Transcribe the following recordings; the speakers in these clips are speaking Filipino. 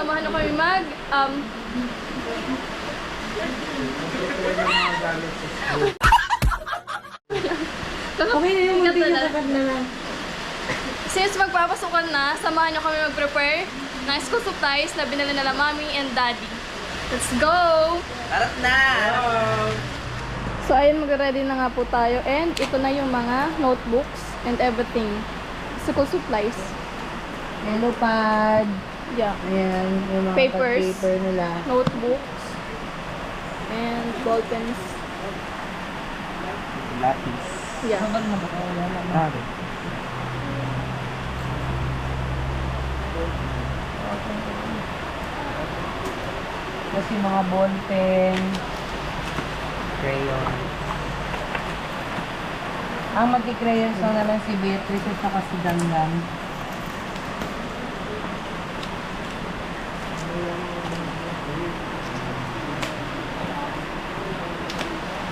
samahan nyo kami mag, Okay na yung magbigat na lang. Since magpapasukan na, samahan nyo kami mag-prepare ng school supplies na binili nila mommy and daddy. Let's go! Harap na! So ayun, mag-ready na nga po tayo. And ito na yung mga notebooks and everything. School supplies. Yellow pad. Yeah. Ayan, yung mga Papers. paper nila. Notebooks. And ball pens. Lapis. Yeah. Sabag na ba? Wala na. Grabe. Tapos yung mga ball pen. Crayon. Ang magki-crayons na naman si Beatrice at saka si Dandan.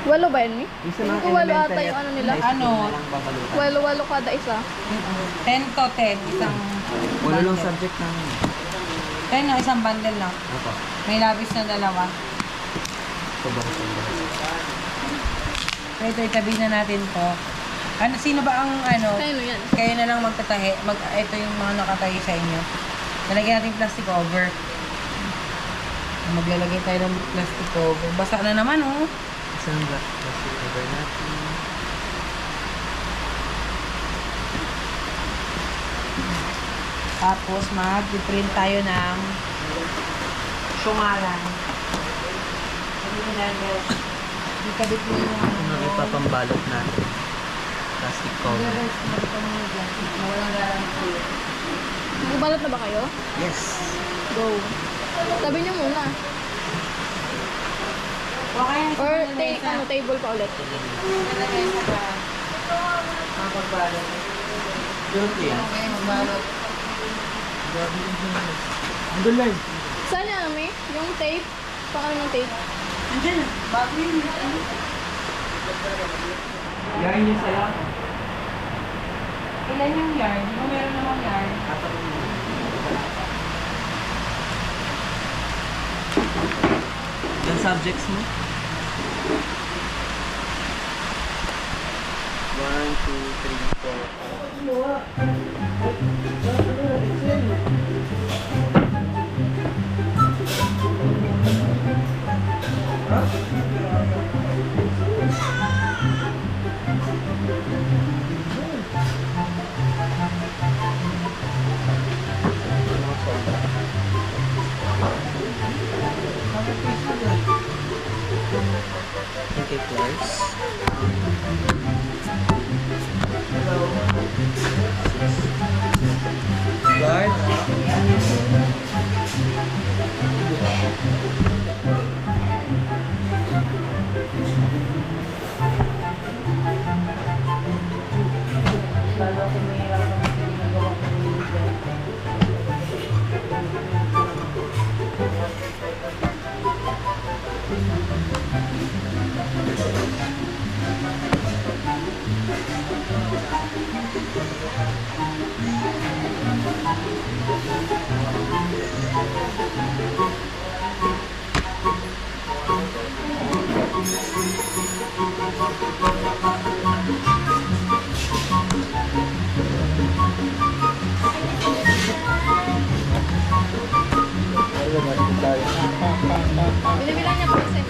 Walo ba yun, eh? Isa Yung mga walo ata elementary yung at ano nila. high school Ano? na lang babalutan. Walo-walo kada isa. 10 to 10. Isang Wala lang bundle. subject namin. 10 na isang bundle lang. Ako. May labis na dalawa. Sobrang. So ito, itabi na natin to. Ano, sino ba ang ano? Kaya yan. Kayo na lang magtatahi. Ito yung mga nakatahi sa inyo. Nalagyan natin plastic cover. Maglalagay tayo ng plastic cover. Basa na naman, oh. Isang plastic cover natin. Tapos mag-print tayo ng syungalan. Ikabit mo yung Ano ipapambalot natin? Plastic cover. Walang garanti. Magbalot na ba kayo? Yes. Go. Sabi nyo muna. Okay, Or table pa ulit. Nalagay sa ka. Mapagbalot. European. Okay, magbalot. Ang gulay. Saan yan, Ami? Yung tape? Pang ano ng tape? Andiyan. Bago yun. Yarn niya sa'yo? Ilan yung yarn? Di ba meron namang yarn? Yung subjects mo? 1, 2, 3, 4. Okay, Clars. Guard. Lalo kung may hirap na kasi ginagawa ko yung dyan. Binibilang niya pa kasi.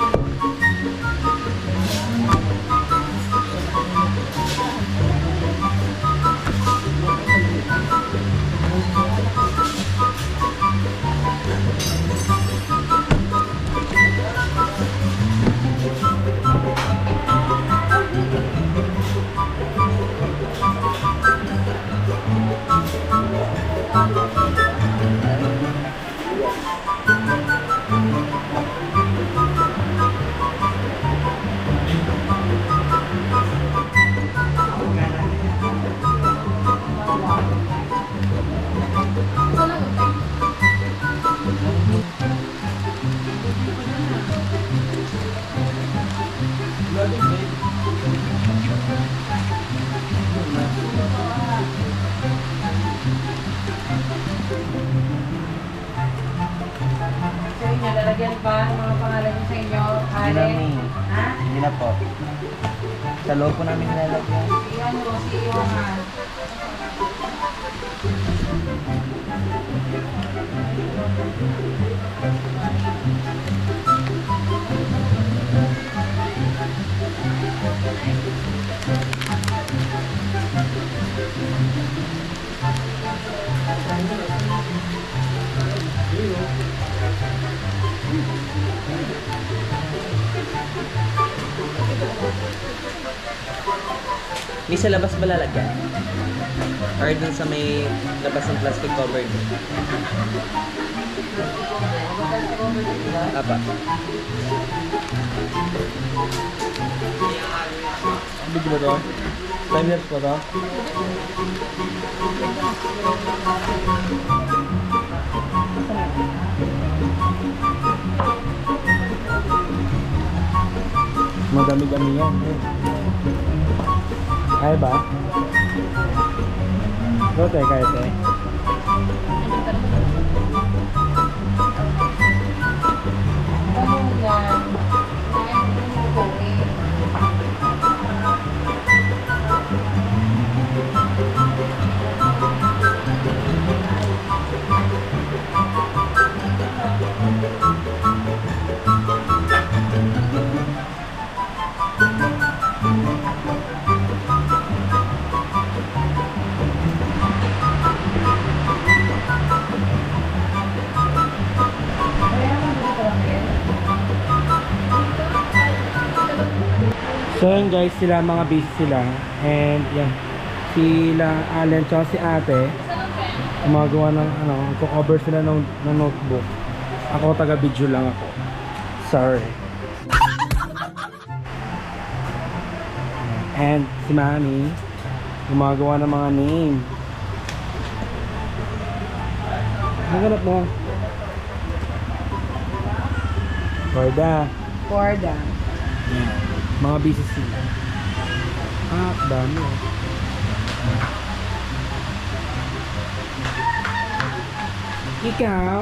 Sa inyo, lalagyan pa ng mga pangalan niyo sa inyo. Hindi Ale. namin. Ha? Hindi na po. Sa loob po namin nilalagyan. Si ano, si Johan. May sa labas ba lalagyan? Or dun sa may labas ng plastic covered? Apa? Big ba to? 5 years pa to? Madami-dami yan. Kaya ba? Ito te, kaya te. Ano yan? So yun guys, sila mga busy sila. And yan, sila Allen tsaka si ate gumagawa ng cover sila ng notebook. Ako taga video lang ako. Sorry. And si Mami gumagawa ng mga name. Naganap mo? Corda. Corda. Yan. Mga busy sila. Dami oh. Ikaw?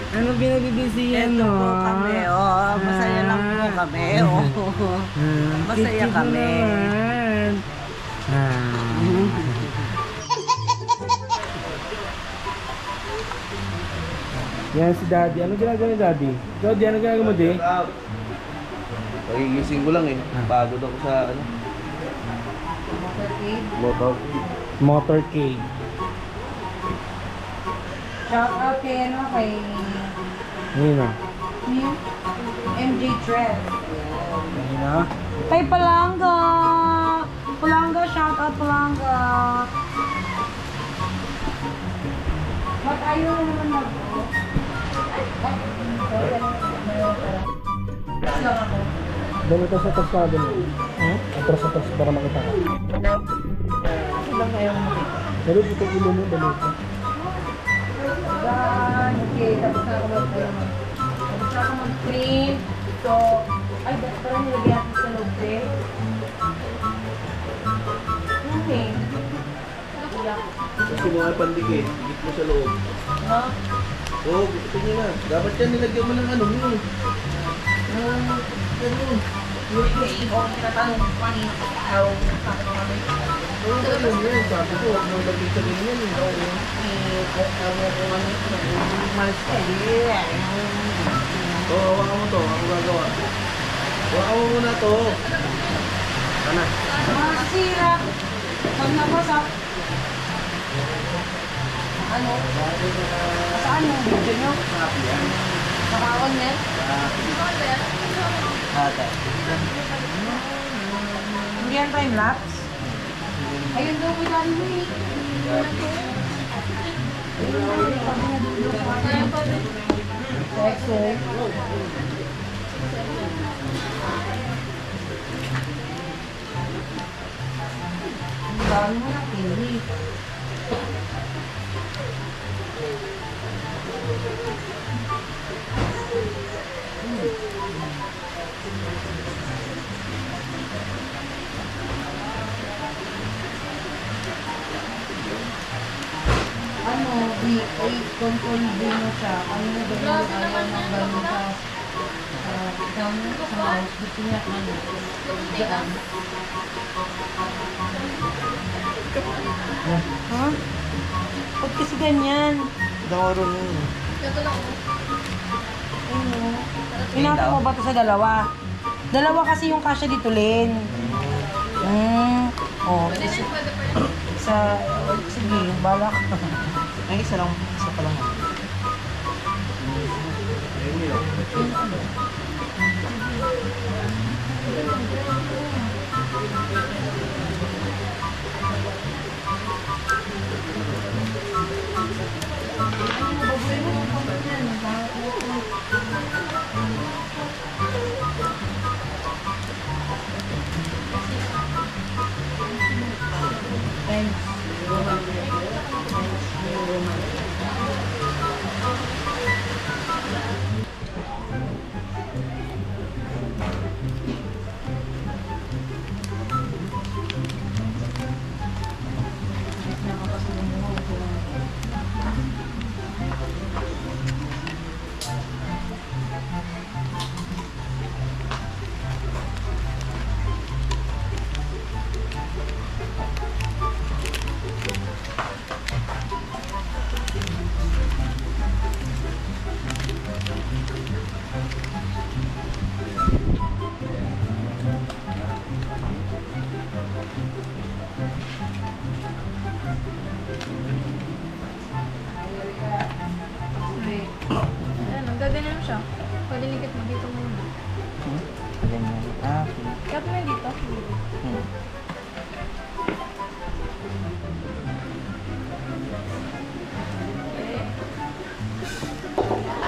Ano binabibisiyan Ito mo? po kami, oh. Masaya lang po kami, oh. Masaya cute mo kami. naman. Yan si Daddy. Ano ginagawa ni Daddy? Daddy, ano ginagawa mo, Di? Pagigising ko lang eh. Pagod ako sa ano. Motor. Motorcade. Shout out kay ano, kay Ayun na. MJ Trev. Ayun na. Kay Palanga! Palanga, shout out Palanga! Ba't ayaw na naman mag-o? lang ako. Dali ito sa taskado mo. Atras para makita ka. Ilang ayaw mo makita. Dali ito ulo mo, dali ito. Okay, tapos na ako tapos na ako mag-print. So, ay, parang nilagyan natin sa loob eh. Okay. Kasi mga pandikit, higit mo sa loob. Ha? Oo, gusto nyo na. Dapat yan nilagyan mo ng ano mo. Okay, kung tinatanong ko kanina ko araw, bakit kami? Oo, ganun yun. Sabi ko, huwag mo lagay sa ganyan. Oo, hawakan mo to. Ako gagawa. Hawakan mo muna to. Sana. Mga sira. Pag nabasa. Ano? Saan yung video nyo? Nakaon yan? Ate. Hindi yan time-lapse? Ayun daw ko dali mo eh. Sexo. Ang dami mo na pili. Ano, B? i-control din mo siya. Ano na ba yung ayaw ng gano'n sa sa house? Gusto niya ano? Diyan. Ha? Ba't kasi ganyan? Dawaro nun. Ito lang. Ano? Pinaka mo ba ito sa dalawa? Dalawa kasi yung kasya dito, Len. Oh, sa... Sige, balak. Ay, isa pa lang. Ayan, gaganyan siya. Pwede nikit mo dito muna. Ganyan. Ah, okay. Cut mo yun dito.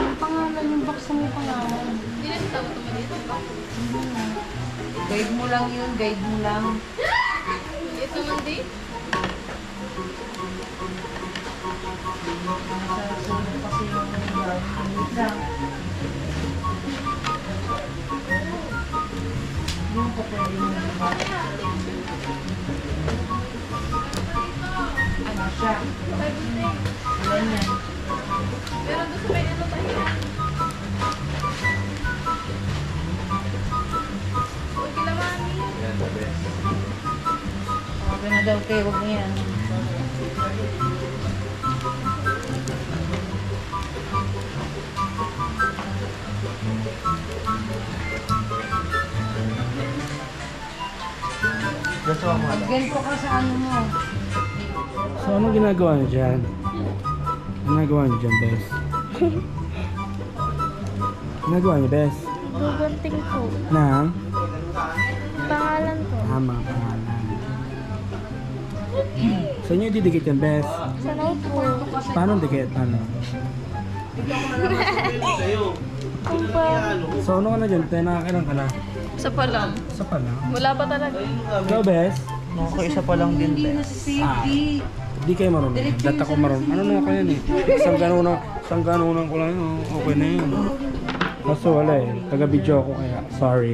Yung pangalan, yung box mo yung pangalan. Hindi na sitaw ito maliit. Guide mo lang yun, guide mo lang. Maliit naman din. Nasa sunog kasi yung gamit lang. Yung pa pwede mo diba? Ano siya? Ilan yan? Pero doon sa may ano tayo. Huwag kilamani. Yan, the best. Okay na daw kayo, huwag mo yan. Gusto mo mga Ganito ka sa ano mo. So, ano ginagawa niyo dyan? Ano ginagawa niyo dyan, Bes? Ginagawa niyo, Bes? Gugunting ko. Nang? Pangalan ko. Mga pangalan. Saan niyo didikit yan, Bes? Sa notebook. Paano dikit? Paano? Kung pa. So, ano ka na dyan? Tayo nakakailan ka na? Isa pa lang. Isa pa lang. Wala pa talaga. Ikaw, Bes? Okay, isa pa lang din, Hindi be. na si safety. Hindi kayo marunong. Data ko marunong. Ano na kayo yan eh? Isang ganunan ko lang yun. Okay na yun. Kaso wala eh. Taga-video ako kaya. Sorry.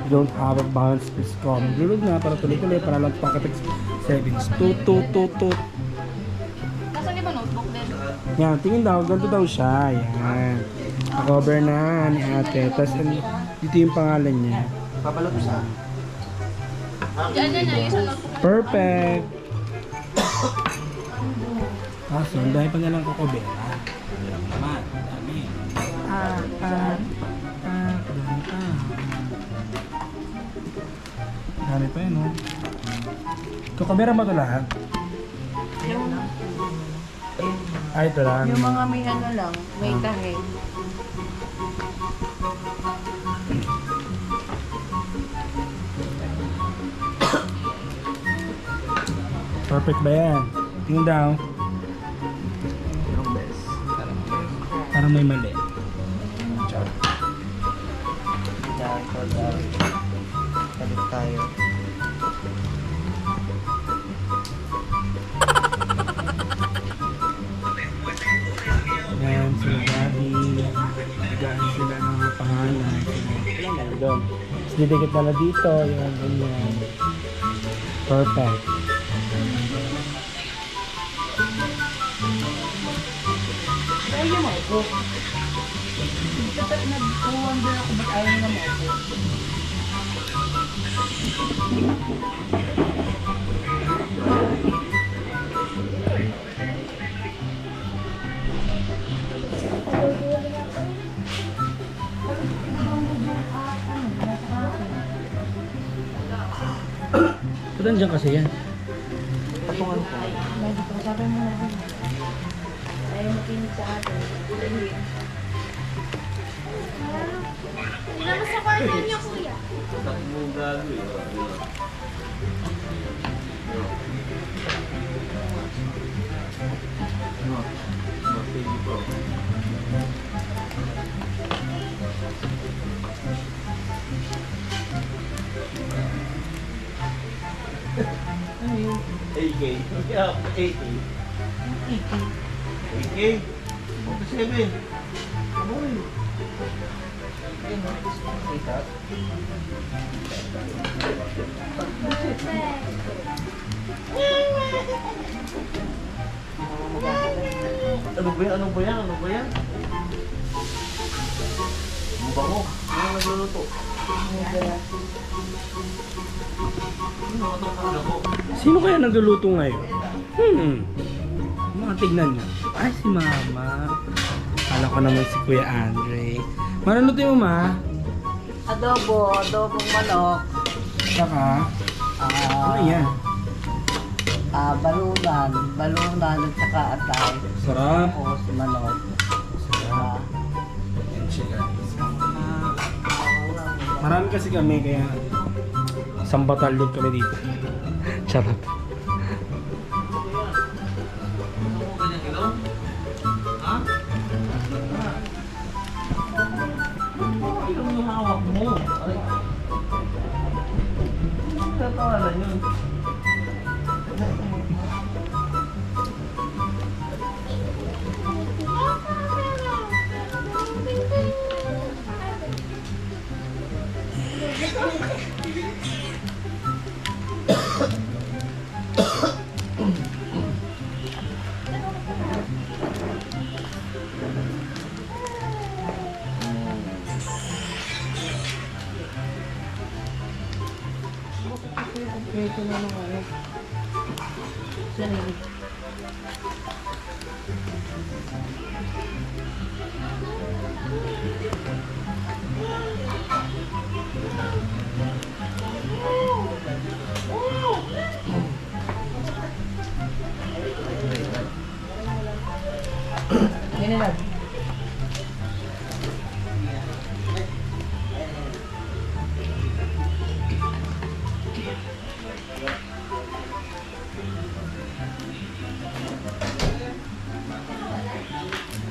You don't have a balance. Please call. Maglulog na para tuloy-tuloy. Para lang pagkatext settings. Tut. Nasaan ba notebook din? Yan. Tingin daw. Ganito daw siya. Yan. Cover na ni ate. Tapos dito yung pangalan niya. Pabalot mo sa Yan yan. Yung isa notebook. Perfect! Kaso, ang dahil pa niya lang kukubera. Dami naman. Dami. Dami pa yun, oh. Kukubera mo ito lahat? Ay, ito lang. Yung mga may ano lang, may tahe. Perfect ba yan? Tingin daw. Yung best. Parang may mali. Balik tayo. Yan, sila Daddy. Nagaan sila ng mga pangalan. Sila lang doon. Tapos didikit na dito. Yan, ganyan. Perfect. Ayaw niya maupo. Nag-wonder ako ba't ayaw niya maupo. Ba't nandiyan kasi yan? Patungan ko. Ayaw makinig sa atin. Ilabas sa kwarto niyo, kuya. Takbo gago eh. No. No, sige po. Ano yun? AK. Yeah, AK. AK. 47. Ano yun? Ano ba yan? Ano ba yan? Ano ba yan? Ang bango. Ano nagluluto? Ano natutulog ako? Sino kaya nagluluto ngayon? Mga tignan niyo. Ay, si Mama. Kala ko naman si Kuya Andre. Manunuti mo, Ma? Adobong manok. Saka, ano yan? Balunan at saka atay. Sarap. Tapos manok. Sarap. Yan siya, guys. Marami kasi kami, kaya isang batalyon kami dito. Charot. Ganyan gano'n? Ha? Ano yung hawak mo? Ay. Tatawanan yun. Kompleto na ng ano. Sarili. Ganyan lang.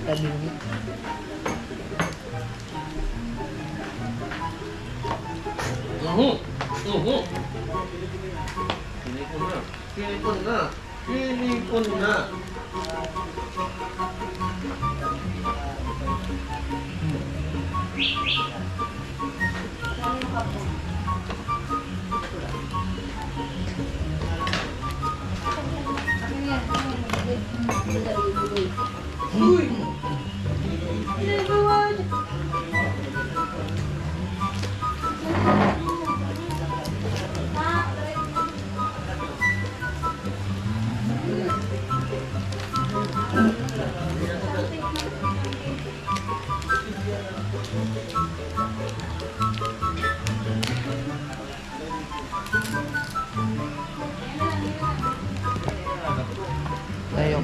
Tabi. Silikon na. Silikon na. Uy! Tayo.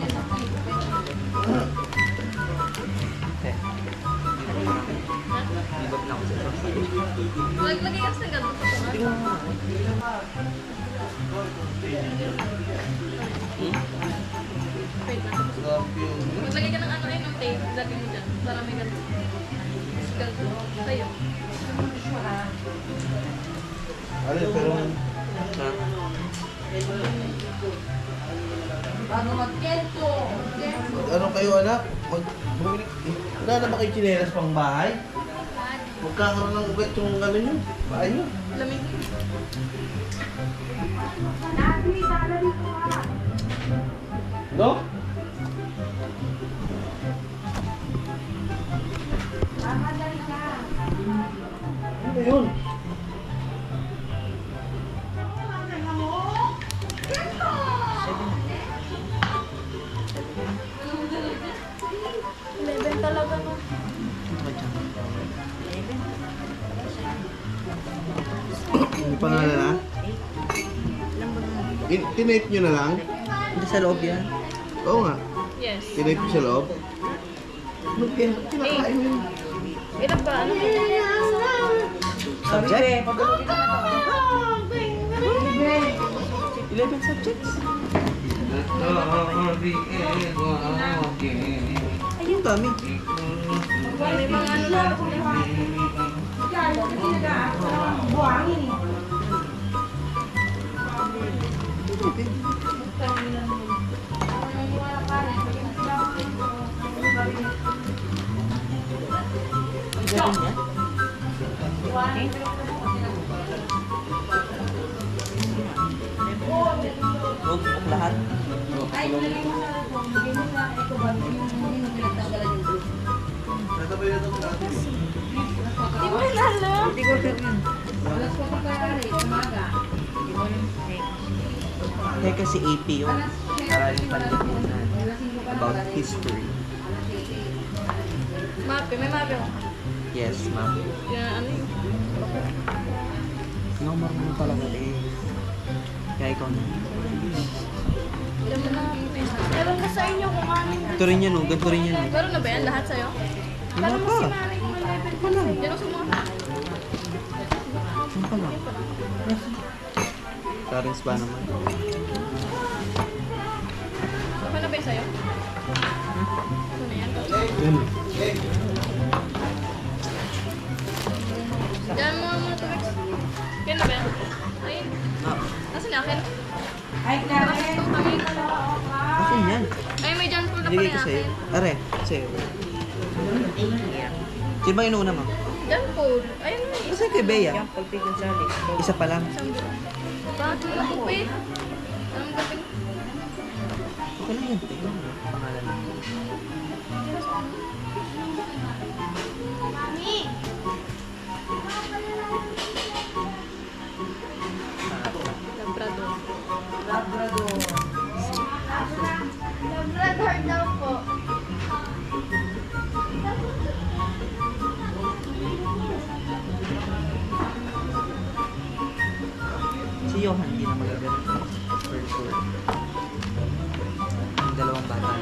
Lagay kasi ng ganito sa tunga. Wait lang. Maglagay ka ng ano ng tape. Lagay mo dyan. Para may ganito. Ganito. Tayo. Ano, pero... Bago mag-kento. Ano kayo anak? Bumili... Wala na ba kayo tsinelas pang bahay? Magkakaroon ng ugat yung ano nyo? Bahay nyo? Lamig. No? ba yun? Talaga no. May pangalan na? Tinape nyo na lang? Hindi sa loob yan. Oo nga. Yes. Tinape sa loob? Kinakain mo yun. Ilan ba? Ano? Subject? 11 subjects. Ay, yung dami. May mga ano lang. Galing yan. Notebook lahat. Nasabay na ito sa atin. Di mo alam. Hindi ko sure yun. Kaya kasi AP yun. Maraming palimutan. About history. Mape, may mape ako. Yes, ma'am. Yan, ano yun? No, marunong talaga eh. Kaya ikaw na. Alam mo na, meron na sa inyo kung ano yun. Ito rin yan, oh. Ganito rin yan, oh. Meron na ba yan lahat sa'yo? Wala Alam mo pa. si nanay kung may level pa sa'yo. Yan ang sumuha. Saan pala? Parents ba naman? Okay na ba yung sa'yo? Ano na yan? Diyan mo muna ito, Max. Kaya na ba yan? Ayun. Ah, Nasaan yung akin? akin yan. Ay, may dyan po na pala Bigay yung ko sa'yo. akin. Are, sa'yo. Sino ba inuuna mo? Dyan po. Ayun na Kasi kay Bea. Isa pa lang. Bakit ako pa eh? Anong gabing? Okay lang yan. Tingnan mo. Pangalan mo. Labrador. Labrador daw po. Si Johan, hindi na magagalit. For sure. Yung dalawang bata lang.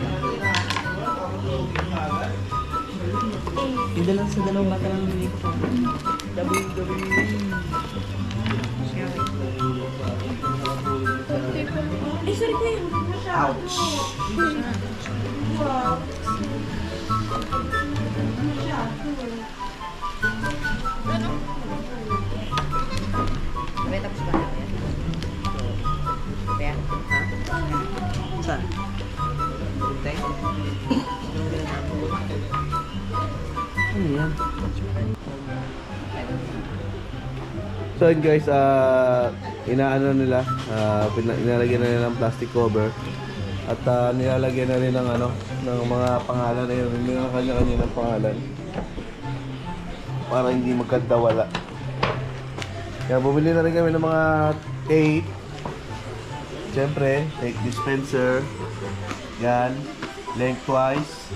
Yung dalawang bata lang yung ko. Ay, sorry ko yun. Ouch! Ano? May tapos ba na yan? Kaya? Ha? Saan? Hintay? Ano yan? So yun guys, inaano nila, inalagyan na nila ng plastic cover at nilalagyan na rin ng ano, ng mga pangalan na yun, may mga kanya-kanya ng pangalan para hindi magkadawala. Kaya bumili na rin kami ng mga tape, siyempre, tape dispenser, yan, lengthwise,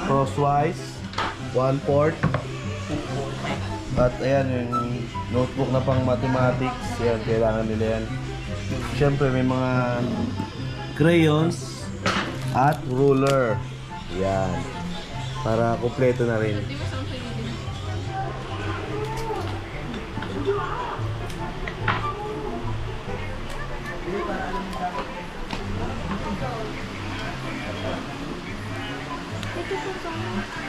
crosswise, 1/4, at ayan yung notebook na pang mathematics, yan, kailangan nila yan. Siyempre may mga crayons at ruler, yan, para kumpleto na rin. Di mo saan pinili.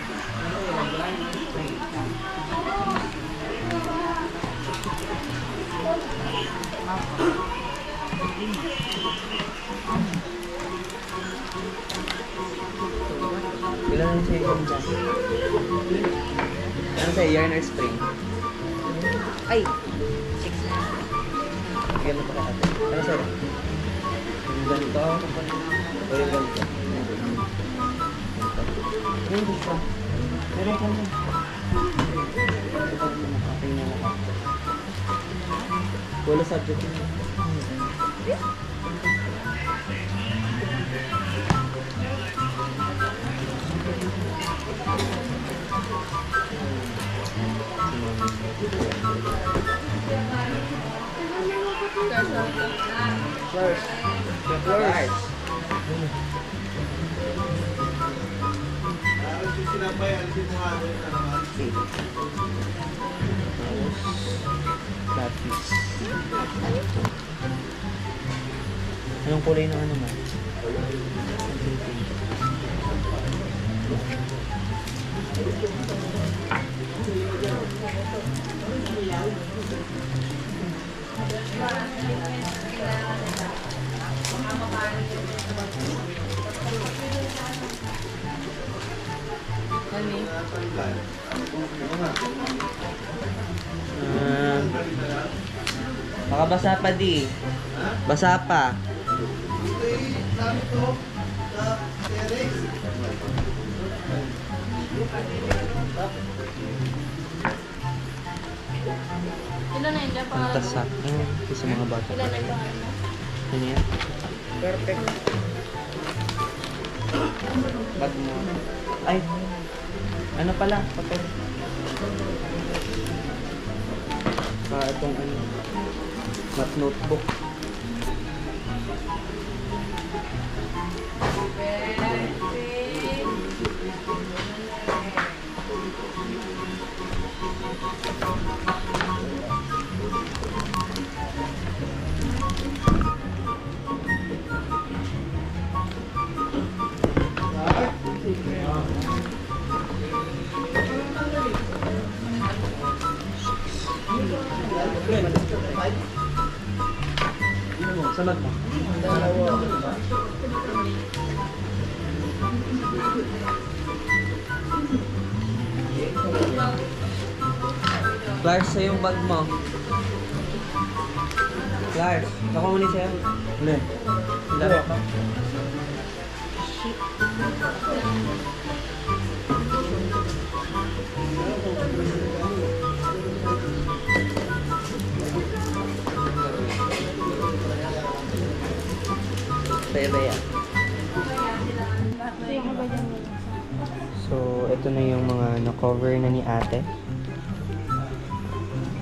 Ilan ang sa'yo yung dyan? Ano sa'yo? Yarn or spring? Ay! 6 na. Ganun pa ka natin. Ano sa'yo? Yung ganito? O yung ganito? Yung gusto. Meron ka na. Wala subject yun. First. First. Lapis. Anong kulay ng ano mo? Baka basa pa di. Basa pa. Ilan na yun dyan? Ang tasak. Ito sa mga bata. Ilan na yung pangalan mo? Ano yan? Perfect. Bag mo. Ay. Ano pala? Papel. Itong ano. Math notebook. Salat mo. Lars, sa yung bag mo. Lars, ako muna sa'yo. Hindi. Laro ka. Baya-baya. So, ito na yung mga na-cover na ni ate.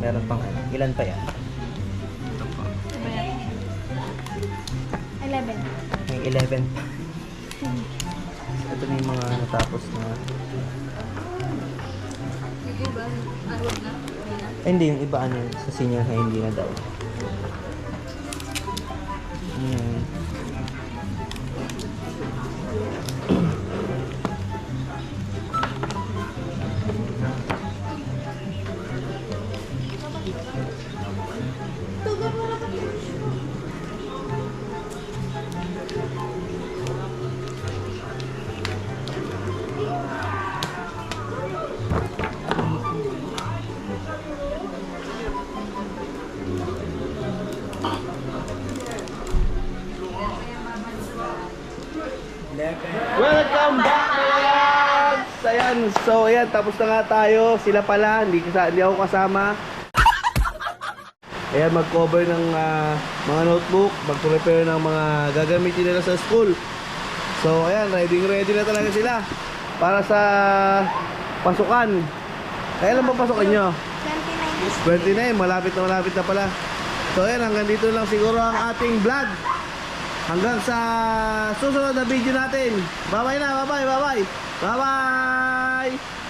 Meron pang ano. Ilan pa yan? 11. May 11 pa. So, ito na yung mga natapos na. Yung iba, wag na. Eh, hindi, yung iba ano, sa senior high hindi na daw. Welcome back, guys! Ayan, so ayan, tapos na nga tayo. Sila pala, hindi ako kasama. Ayan, mag-cover ng mga notebook, mag-prepare ng mga gagamitin nila sa school. So ayan, ready na talaga sila para sa pasukan. Kailan ba pasukan nyo? 29, malapit na pala. So ayan, hanggang dito lang siguro ang ating vlog. Hanggang sa susunod na video natin. Bye-bye na, bye-bye. Bye-bye!